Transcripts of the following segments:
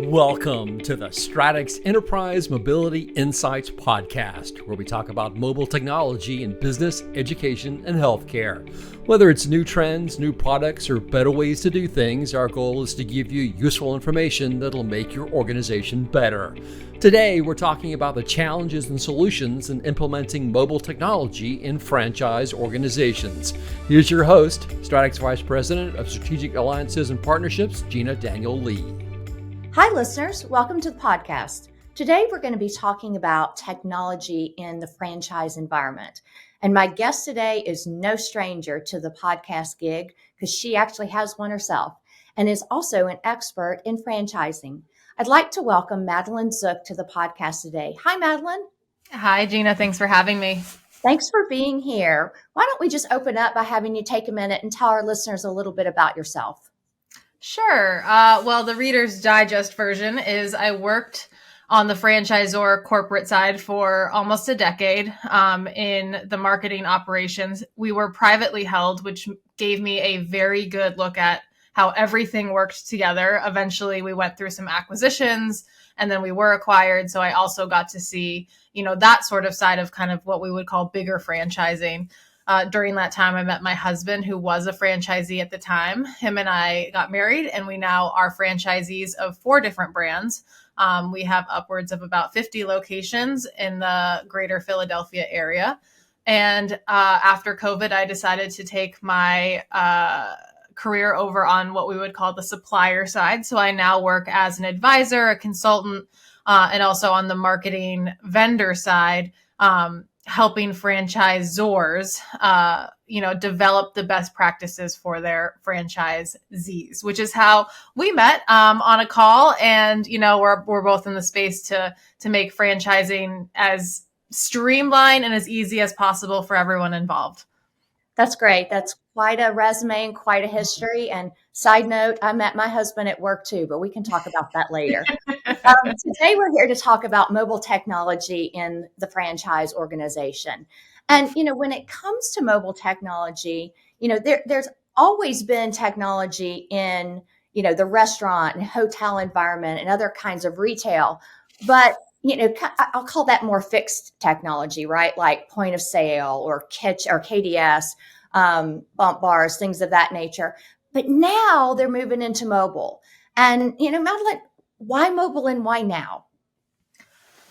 Welcome to the Stratix Enterprise Mobility Insights Podcast, where we talk about mobile technology in business, education, and healthcare. Whether it's new trends, new products, or better ways to do things, our goal is to give you useful information that'll make your organization better. Today, we're talking about the challenges and solutions in implementing mobile technology in franchise organizations. Here's your host, Stratix Vice President of Strategic Alliances and Partnerships, Gina Daniel Lee. Hi, listeners. Welcome to the podcast. Today, we're going to be talking about technology in the franchise environment. And my guest today is no stranger to the podcast gig because she actually has one herself and is also an expert in franchising. I'd like to welcome Madeleine Zook to the podcast today. Hi, Madeleine. Hi, Gina. Thanks for having me. Thanks for being here. Why don't we just open up by having you take a minute and tell our listeners a little bit about yourself? Sure. Well, the Reader's Digest version is I worked on the franchisor corporate side for almost a decade in the marketing operations. We were privately held, which gave me a very good look at how everything worked together. Eventually, we went through some acquisitions and then we were acquired. So I also got to see, that sort of side of kind of what we would call bigger franchising. During that time, I met my husband, who was a franchisee at the time. Him and I got married, and we now are franchisees of 4 different brands. We have upwards of about 50 locations in the greater Philadelphia area. And after COVID, I decided to take my career over on what we would call the supplier side. So I now work as an advisor, a consultant, and also on the marketing vendor side, helping franchisors, develop the best practices for their franchisees, which is how we met on a call. And, we're both in the space to make franchising as streamlined and as easy as possible for everyone involved. That's great. That's quite a resume and quite a history. And side note, I met my husband at work too, but we can talk about that later. Today, we're here to talk about mobile technology in the franchise organization. And, when it comes to mobile technology, there's always been technology in, the restaurant and hotel environment and other kinds of retail. But I'll call that more fixed technology, right? Like point of sale or KDS, bump bars, things of that nature. But now they're moving into mobile. And, Madeleine, why mobile and why now?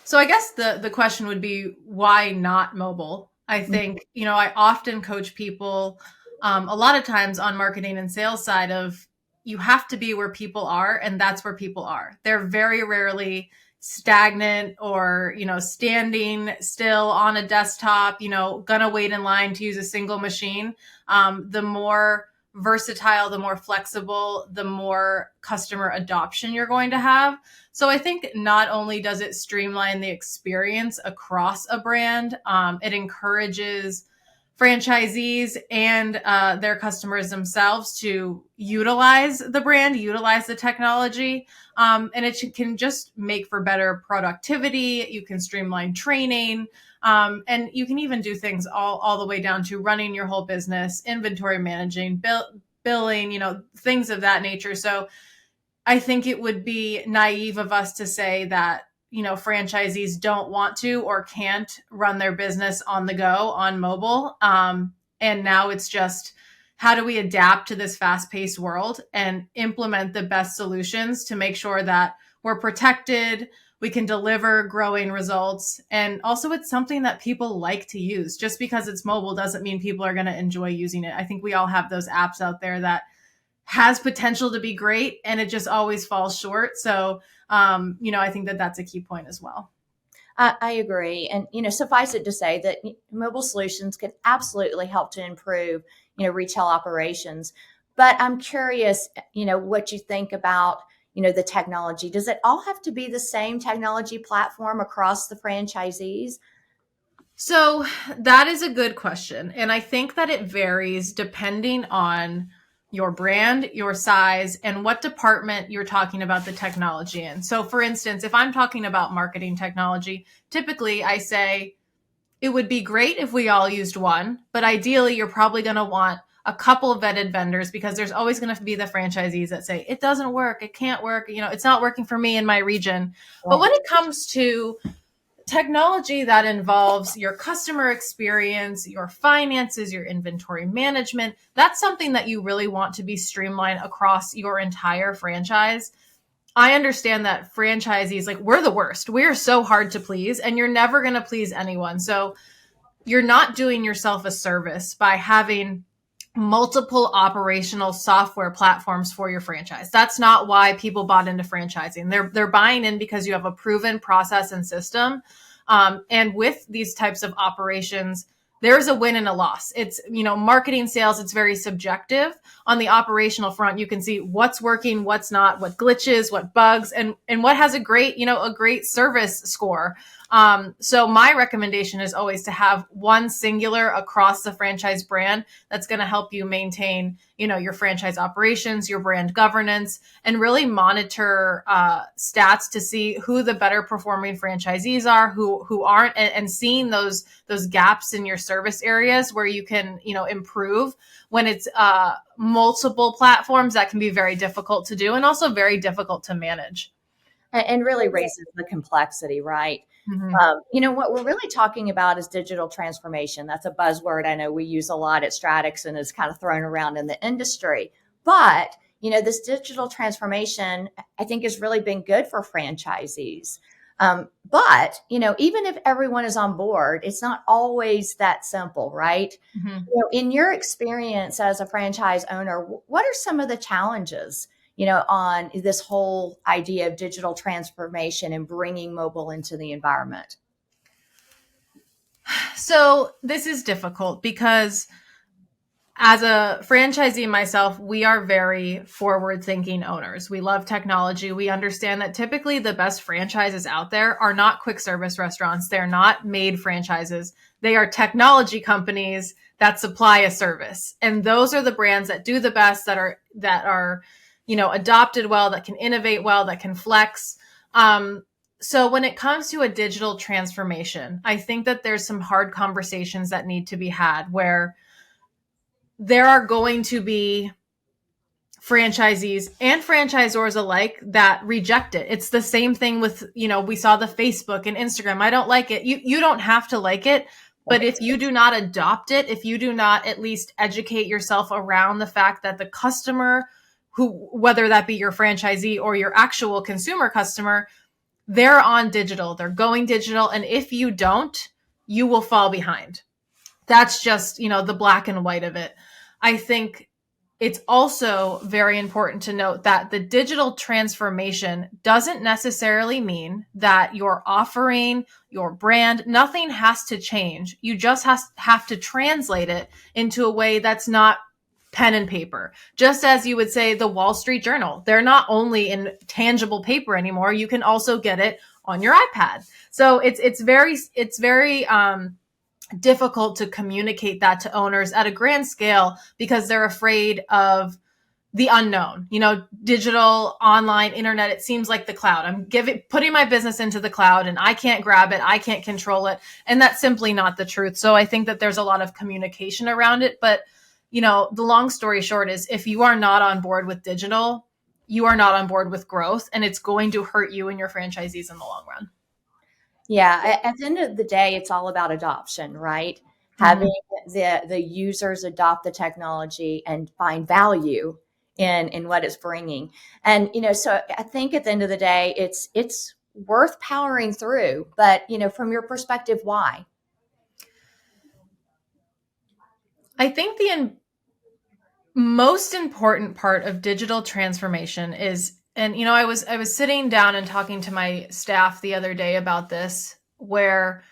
So I guess the question would be, why not mobile? I think, I often coach people a lot of times on marketing and sales side of you have to be where people are, and that's where people are. They're very rarely stagnant or, standing still on a desktop, gonna wait in line to use a single machine. The more versatile, the more flexible, the more customer adoption you're going to have. So I think not only does it streamline the experience across a brand, it encourages franchisees and their customers themselves to utilize the brand, utilize the technology, and it can just make for better productivity. You can streamline training, and you can even do things all the way down to running your whole business, inventory managing, billing, things of that nature. So I think it would be naive of us to say that franchisees don't want to or can't run their business on the go on mobile. And now it's just, how do we adapt to this fast-paced world and implement the best solutions to make sure that we're protected, we can deliver growing results, and also it's something that people like to use. Just because it's mobile doesn't mean people are going to enjoy using it. I think we all have those apps out there that has potential to be great, and it just always falls short. So, I think that that's a key point as well. I agree. And, suffice it to say that mobile solutions can absolutely help to improve, retail operations. But I'm curious, what you think about, the technology. Does it all have to be the same technology platform across the franchisees? So that is a good question. And I think that it varies depending on your brand, your size, and what department you're talking about the technology in. So for instance, if I'm talking about marketing technology, typically I say it would be great if we all used one, but ideally you're probably going to want a couple of vetted vendors, because there's always going to be the franchisees that say, it doesn't work, it can't work, it's not working for me in my region. But when it comes to technology that involves your customer experience, your finances, your inventory management, that's something that you really want to be streamlined across your entire franchise. I understand that franchisees, like, we're the worst. We're so hard to please, and you're never going to please anyone. So you're not doing yourself a service by having multiple operational software platforms for your franchise. That's not why people bought into franchising. They're buying in because you have a proven process and system. And with these types of operations, there's a win and a loss. It's, marketing, sales, it's very subjective. On the operational front, you can see what's working, what's not, what glitches, what bugs, and what has a great service score. So my recommendation is always to have one singular across the franchise brand that's going to help you maintain, your franchise operations, your brand governance, and really monitor stats to see who the better performing franchisees are, who aren't, and seeing those gaps in your service areas where you can, improve. When it's multiple platforms, that can be very difficult to do and also very difficult to manage. And really raises the complexity, right? Mm-hmm. What we're really talking about is digital transformation. That's a buzzword I know we use a lot at Stratix and is kind of thrown around in the industry. But, this digital transformation, I think, has really been good for franchisees. But, even if everyone is on board, it's not always that simple, right? Mm-hmm. In your experience as a franchise owner, what are some of the challenges on this whole idea of digital transformation and bringing mobile into the environment? So this is difficult because as a franchisee myself, we are very forward-thinking owners. We love technology. We understand that typically the best franchises out there are not quick service restaurants. They're not made franchises. They are technology companies that supply a service. And those are the brands that do the best, that are adopted well, that can innovate well, that can flex. So when it comes to a digital transformation, I think that there's some hard conversations that need to be had where there are going to be franchisees and franchisors alike that reject it. It's the same thing with, we saw the Facebook and Instagram. I don't like it. You don't have to like it. But if you do not adopt it, if you do not at least educate yourself around the fact that the customer, whether that be your franchisee or your actual consumer customer, they're on digital, they're going digital. And if you don't, you will fall behind. That's just, the black and white of it. I think it's also very important to note that the digital transformation doesn't necessarily mean that your offering, your brand, nothing has to change. You just have to translate it into a way that's not pen and paper. Just as you would say the Wall Street Journal, they're not only in tangible paper anymore, you can also get it on your iPad. So it's very difficult to communicate that to owners at a grand scale because they're afraid of the unknown. Digital, online, internet, it seems like the cloud. I'm putting my business into the cloud and I can't grab it, I can't control it. And that's simply not the truth. So I think that there's a lot of communication around it. But, the long story short is if you are not on board with digital, you are not on board with growth, and it's going to hurt you and your franchisees in the long run. Yeah, at the end of the day, it's all about adoption, right? Mm-hmm. Having the users adopt the technology and find value in what it's bringing. And, so I think at the end of the day, it's worth powering through. But, from your perspective, why? I think the most important part of digital transformation is, and I was sitting down and talking to my staff the other day about this, where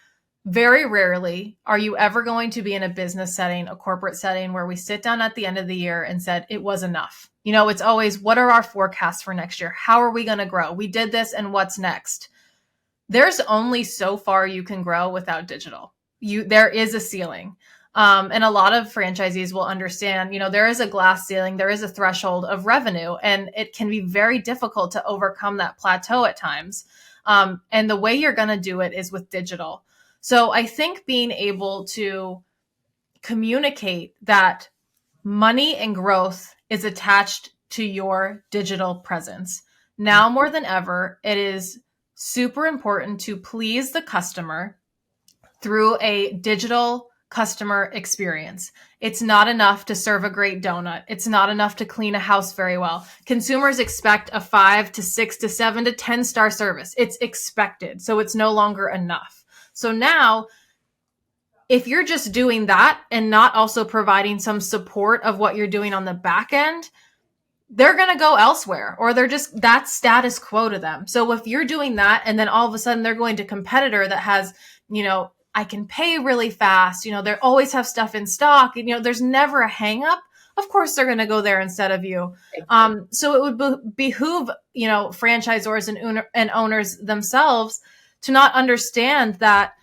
very rarely are you ever going to be in a business setting, a corporate setting, where we sit down at the end of the year and said it was enough. It's always, what are our forecasts for next year? How are we going to grow? We did this, and what's next? There's only so far you can grow without digital. There is a ceiling. And a lot of franchisees will understand, there is a glass ceiling, there is a threshold of revenue, and it can be very difficult to overcome that plateau at times. And the way you're going to do it is with digital. So I think being able to communicate that money and growth is attached to your digital presence. Now more than ever, it is super important to please the customer through a digital customer experience. It's not enough to serve a great donut. It's not enough to clean a house very well. Consumers expect a 5 to 6 to 7 to 10-star service. It's expected. So it's no longer enough. So now, if you're just doing that and not also providing some support of what you're doing on the back end, they're going to go elsewhere, or that's status quo to them. So if you're doing that and then all of a sudden they're going to a competitor that has, I can pay really fast, they always have stuff in stock, and, there's never a hang up. Of course, they're going to go there instead of you. So it would behoove, franchisors and owners themselves to not understand that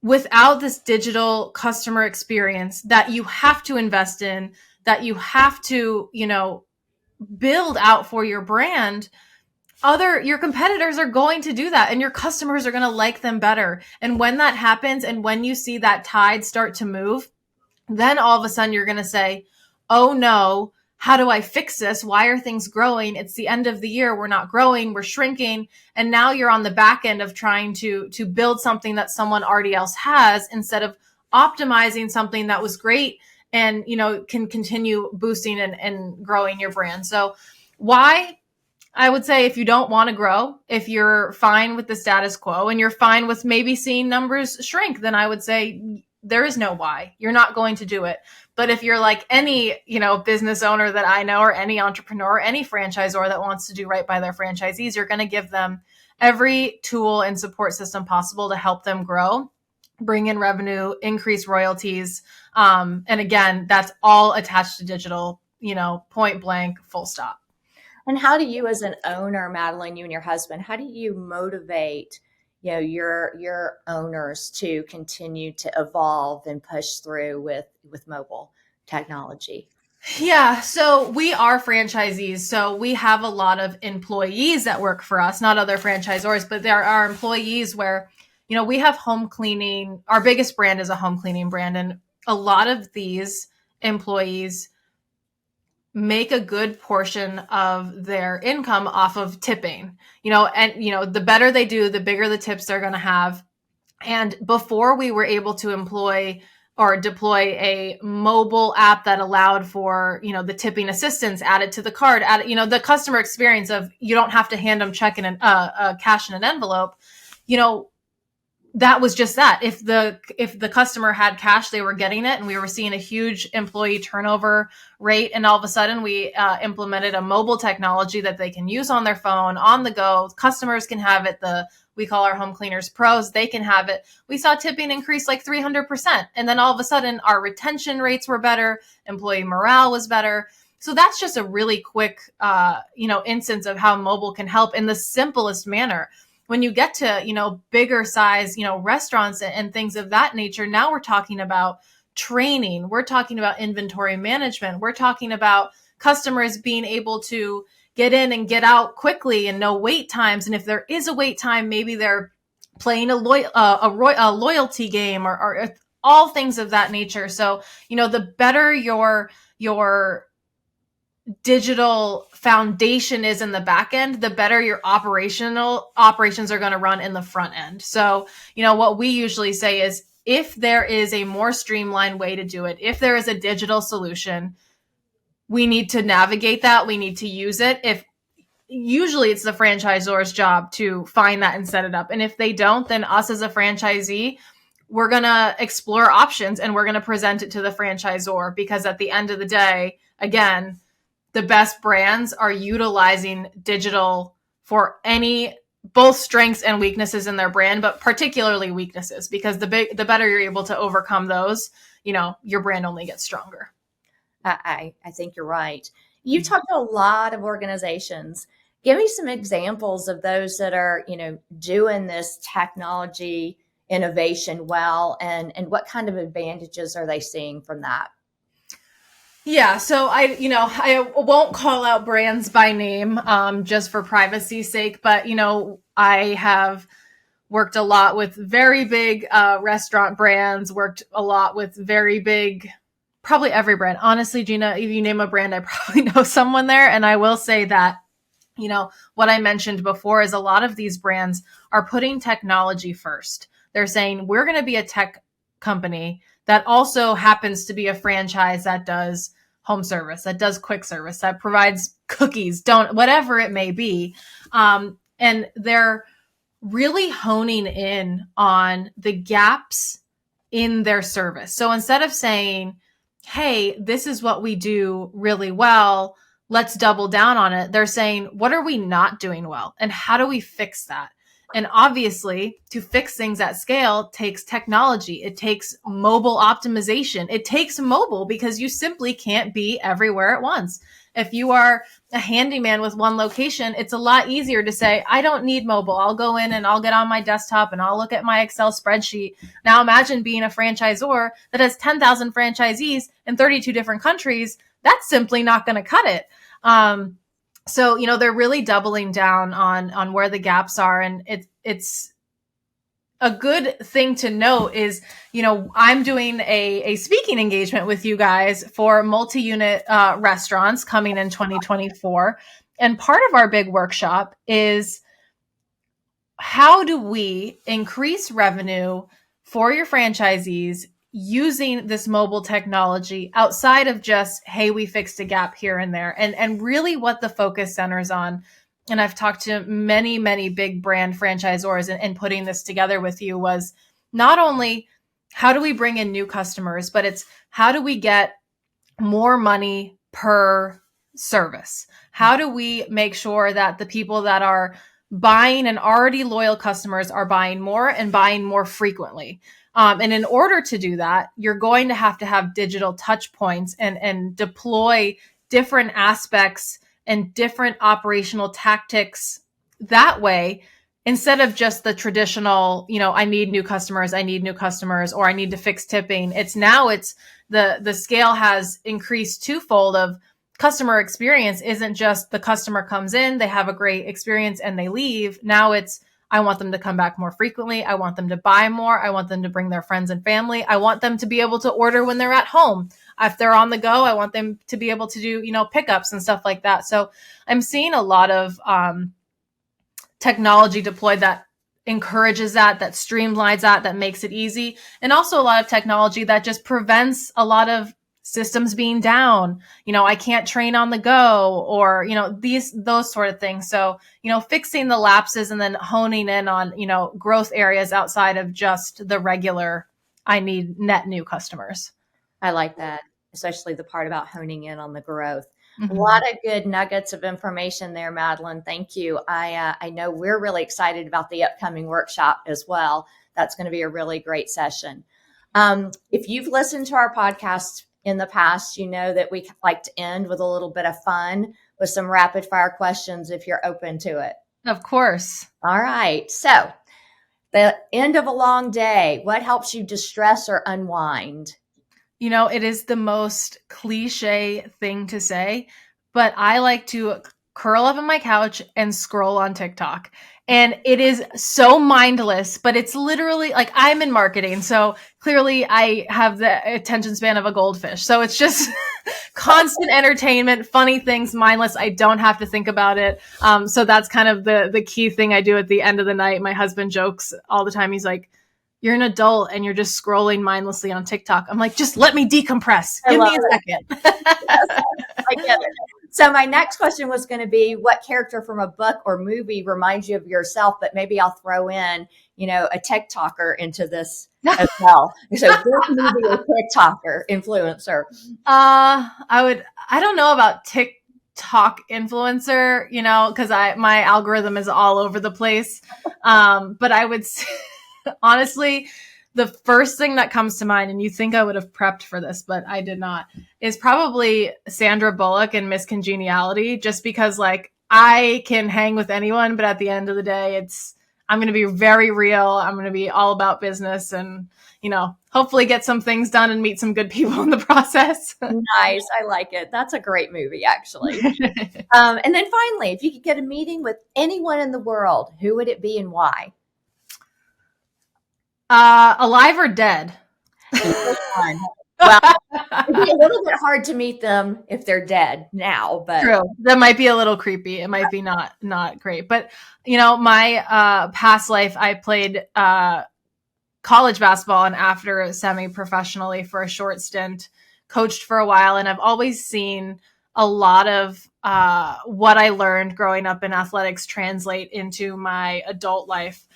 without this digital customer experience that you have to invest in, that you have to, build out for your brand, your competitors are going to do that, and your customers are going to like them better. And when that happens, and when you see that tide start to move, then all of a sudden you're going to say, oh no, how do I fix this? Why are things growing? It's the end of the year. We're not growing. We're shrinking. And now you're on the back end of trying to build something that someone already else has, instead of optimizing something that was great and, can continue boosting and growing your brand. So why? I would say if you don't want to grow, if you're fine with the status quo and you're fine with maybe seeing numbers shrink, then I would say there is no why. You're not going to do it. But if you're like any, business owner that I know, or any entrepreneur, any franchisor that wants to do right by their franchisees, you're going to give them every tool and support system possible to help them grow, bring in revenue, increase royalties. And again, that's all attached to digital, point blank, full stop. And how do you, as an owner, Madeleine, you and your husband, how do you motivate, your owners to continue to evolve and push through with mobile technology? Yeah, so we are franchisees. So we have a lot of employees that work for us, not other franchisors, but there are employees where, we have home cleaning. Our biggest brand is a home cleaning brand. And a lot of these employees make a good portion of their income off of tipping, the better they do, the bigger the tips they're going to have. And before we were able to employ or deploy a mobile app that allowed for, the tipping assistance added to the card, the customer experience of, you don't have to hand them cash in an envelope, that was just that. If the customer had cash, they were getting it, and we were seeing a huge employee turnover rate. And all of a sudden, we implemented a mobile technology that they can use on their phone, on the go. Customers can have it. We call our home cleaners pros. They can have it. We saw tipping increase like 300%, and then all of a sudden, our retention rates were better. Employee morale was better. So that's just a really quick, instance of how mobile can help in the simplest manner. When you get to, bigger size, restaurants and things of that nature, now we're talking about training. We're talking about inventory management. We're talking about customers being able to get in and get out quickly and no wait times. And if there is a wait time, maybe they're playing a loyalty game or all things of that nature. So, the better your digital foundation is in the back end, the better your operations are going to run in the front end. So, what we usually say is, if there is a more streamlined way to do it, if there is a digital solution, we need to navigate that. We need to use it. Usually it's the franchisor's job to find that and set it up. And if they don't, then us as a franchisee, we're going to explore options and we're going to present it to the franchisor, because at the end of the day, again, the best brands are utilizing digital for both strengths and weaknesses in their brand, but particularly weaknesses, because the better you're able to overcome those, your brand only gets stronger. I think you're right. You talked to a lot of organizations. Give me some examples of those that are, doing this technology innovation well, and what kind of advantages are they seeing from that? Yeah, so I won't call out brands by name, just for privacy's sake, but I have worked a lot with very big restaurant brands, worked a lot with very big Probably every brand. Honestly, Gina, if you name a brand, I probably know someone there. And I will say that, what I mentioned before is a lot of these brands are putting technology first. They're saying, we're going to be a tech company that also happens to be a franchise that does home service, that does quick service, that provides cookies, whatever it may be. And they're really honing in on the gaps in their service. So instead of saying, hey, this is what we do really well, let's double down on it, they're saying, what are we not doing well? And how do we fix that? And obviously, to fix things at scale takes technology. It takes mobile optimization. It takes mobile because you simply can't be everywhere at once. If you are a handyman with one location, it's a lot easier to say, I don't need mobile. I'll go in and I'll get on my desktop and I'll look at my Excel spreadsheet. Now imagine being a franchisor that has 10,000 franchisees in 32 different countries. That's simply not going to cut it. So, they're really doubling down on where the gaps are. And it's a good thing to note is, I'm doing a speaking engagement with you guys for multi-unit restaurants coming in 2024. And part of our big workshop is how do we increase revenue for your franchisees using this mobile technology outside of just, hey, we fixed a gap here and there, and really what the focus centers on. And I've talked to many, many big brand franchisors and putting this together with you was not only how do we bring in new customers, but it's how do we get more money per service? How do we make sure that the people that are buying and already loyal customers are buying more and buying more frequently? And in order to do that, you're going to have digital touch points and deploy different aspects and different operational tactics that way, instead of just the traditional, I need new customers, or I need to fix tipping. It's the scale has increased twofold of customer experience isn't just the customer comes in, they have a great experience and they leave. Now it's, I want them to come back more frequently. I want them to buy more. I want them to bring their friends and family. I want them to be able to order when they're at home. If they're on the go, I want them to be able to do, pickups and stuff like that. So I'm seeing a lot of technology deployed that encourages that streamlines that makes it easy. And also a lot of technology that just prevents a lot of systems being down. I can't train on the go, or, those sort of things. So, fixing the lapses and then honing in on, growth areas outside of just the regular, I need net new customers. I like that, especially the part about honing in on the growth. Mm-hmm. A lot of good nuggets of information there, Madeleine. Thank you. I know we're really excited about the upcoming workshop as well. That's going to be a really great session. If you've listened to our podcast in the past, you know that we like to end with a little bit of fun with some rapid fire questions if you're open to it. Of course. All right. So the end of a long day, what helps you distress or unwind? It is the most cliche thing to say, but I like to curl up on my couch and scroll on TikTok. And it is so mindless, but it's literally like, I'm in marketing. So clearly I have the attention span of a goldfish. So it's just constant entertainment, funny things, mindless. I don't have to think about it. So that's kind of the key thing I do at the end of the night. My husband jokes all the time. He's like, you're an adult and you're just scrolling mindlessly on TikTok. I'm like, just let me decompress. Give me a second. I get it. So my next question was going to be, what character from a book or movie reminds you of yourself? But maybe I'll throw in, a TikToker into this as well. So book, movie, or TikToker influencer. I don't know about TikTok influencer, because my algorithm is all over the place. But I would say, honestly, the first thing that comes to mind, and you think I would have prepped for this, but I did not, is probably Sandra Bullock in Miss Congeniality, just because I can hang with anyone, but at the end of the day, I'm going to be very real. I'm going to be all about business and, hopefully get some things done and meet some good people in the process. Nice. I like it. That's a great movie, actually. And then finally, if you could get a meeting with anyone in the world, who would it be and why? Alive or dead? Well, it'd be a little bit hard to meet them if they're dead now, but True. That might be a little creepy. It might be not great. But my past life, I played college basketball, and after semi-professionally for a short stint, coached for a while, and I've always seen a lot of what I learned growing up in athletics translate into my adult life.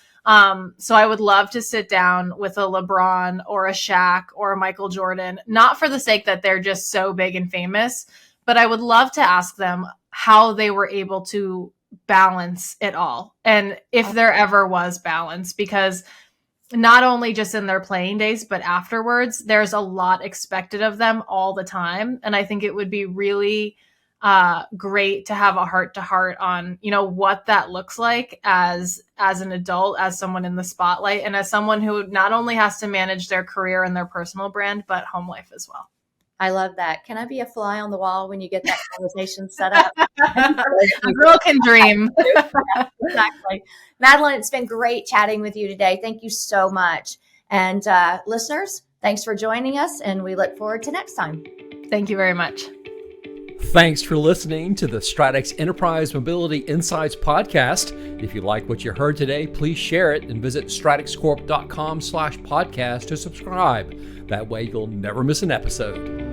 So I would love to sit down with a LeBron or a Shaq or a Michael Jordan, not for the sake that they're just so big and famous, but I would love to ask them how they were able to balance it all. And if there ever was balance, because not only just in their playing days, but afterwards, there's a lot expected of them all the time. And I think it would be really great to have a heart to heart on, what that looks like as an adult, as someone in the spotlight, and as someone who not only has to manage their career and their personal brand, but home life as well. I love that. Can I be a fly on the wall when you get that conversation set up? A girl can dream. Exactly. Madeleine, it's been great chatting with you today. Thank you so much. And listeners, thanks for joining us, and we look forward to next time. Thank you very much. Thanks for listening to the Stratix Enterprise Mobility Insights podcast. If you like what you heard today, please share it and visit stratixcorp.com/podcast to subscribe. That way you'll never miss an episode.